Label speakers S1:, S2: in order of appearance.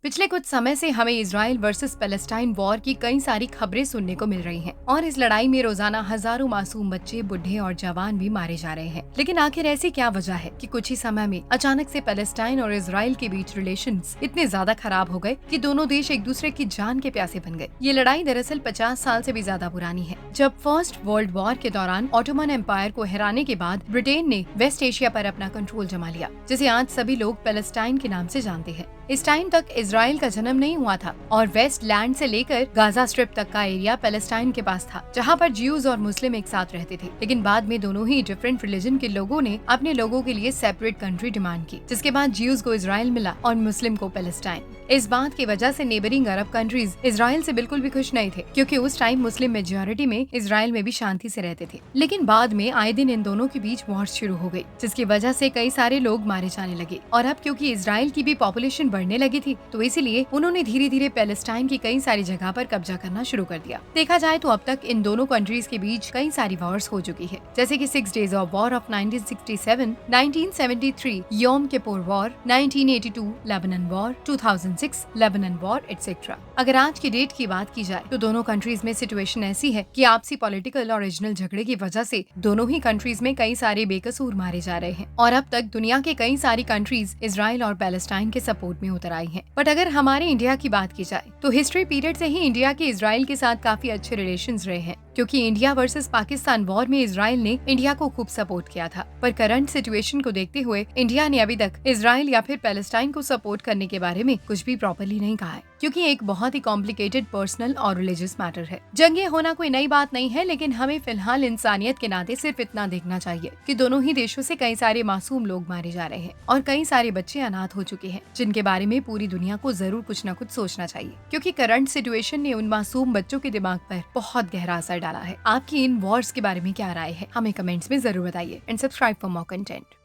S1: पिछले कुछ समय से हमें इजराइल वर्सेस पैलेस्टाइन वॉर की कई सारी खबरें सुनने को मिल रही हैं और इस लड़ाई में रोजाना हजारों मासूम बच्चे, बुढ़े और जवान भी मारे जा रहे हैं। लेकिन आखिर ऐसी क्या वजह है कि कुछ ही समय में अचानक से पैलेस्टाइन और इजराइल के बीच रिलेशंस इतने ज्यादा खराब हो गए कि दोनों देश एक दूसरे की जान के प्यासे बन गए। ये लड़ाई दरअसल 50 साल से भी ज्यादा पुरानी है, जब फर्स्ट वर्ल्ड वॉर के दौरान ऑटोमन एम्पायर को हराने के बाद ब्रिटेन ने वेस्ट एशिया पर अपना कंट्रोल जमा लिया, जिसे आज सभी लोग पैलेस्टाइन के नाम से जानते हैं। इस टाइम तक इजराइल का जन्म नहीं हुआ था और वेस्ट लैंड से लेकर गाजा स्ट्रिप तक का एरिया पैलेस्टाइन के पास था, जहां पर ज्यूज और मुस्लिम एक साथ रहते थे। लेकिन बाद में दोनों ही डिफरेंट रिलीजन के लोगों ने अपने लोगों के लिए सेपरेट कंट्री डिमांड की, जिसके बाद ज्यूज को इजराइल मिला और मुस्लिम को पैलेस्टाइन। इस बात की वजह से नेबरिंग अरब कंट्रीज इजराइल से बिल्कुल भी खुश नहीं थे, क्योंकि उस टाइम मुस्लिम मेजॉरिटी में इजराइल में भी शांति से रहते थे। लेकिन बाद में आए दिन इन दोनों के बीच वॉर शुरू हो गई, जिसकी वजह से कई सारे लोग मारे जाने लगे। और अब क्योंकि इजराइल की भी पॉपुलेशन बढ़ने लगी थी, तो इसीलिए उन्होंने धीरे धीरे पैलेस्टाइन की कई सारी जगह पर कब्जा करना शुरू कर दिया। देखा जाए तो अब तक इन दोनों कंट्रीज के बीच कई सारी वॉर्स हो चुकी है, जैसे कि 6 days of war of 1967, 1973 Yom Kippur war, 1982 Lebanon war, 2006 Lebanon war etcetera. अगर आज की डेट की बात की जाए तो दोनों कंट्रीज में सिचुएशन ऐसी है कि आपसी पॉलिटिकल और रीजनल झगड़े की वजह से दोनों ही कंट्रीज में कई सारे बेकसूर मारे जा रहे हैं और अब तक दुनिया के कई सारी कंट्रीज इजराइल और पैलेस्टाइन के सपोर्ट में उतर आई हैं। बट अगर हमारे इंडिया की बात की जाए तो हिस्ट्री पीरियड से ही इंडिया के इजराइल के साथ काफी अच्छे रिलेशंस रहे हैं, क्योंकि इंडिया वर्सेस पाकिस्तान वॉर में इजराइल ने इंडिया को खूब सपोर्ट किया था। पर करंट सिचुएशन को देखते हुए इंडिया ने अभी तक इजराइल या फिर पैलेस्टाइन को सपोर्ट करने के बारे में कुछ भी प्रॉपर्ली नहीं कहा है, क्योंकि एक बहुत ही कॉम्प्लिकेटेड पर्सनल और रिलीजियस मैटर है। जंगे होना कोई नई बात नहीं है, लेकिन हमें फिलहाल इंसानियत के नाते सिर्फ इतना देखना चाहिए कि दोनों ही देशों से कई सारे मासूम लोग मारे जा रहे हैं और कई सारे बच्चे अनाथ हो चुके हैं, जिनके बारे में पूरी दुनिया को जरूर कुछ न कुछ सोचना चाहिए, क्योंकि करंट सिचुएशन ने उन मासूम बच्चों के दिमाग पर बहुत गहरा असर डाला है। आपकी इन वॉर्स के बारे में क्या राय है, हमें कमेंट्स में जरूर बताइए and subscribe for more content.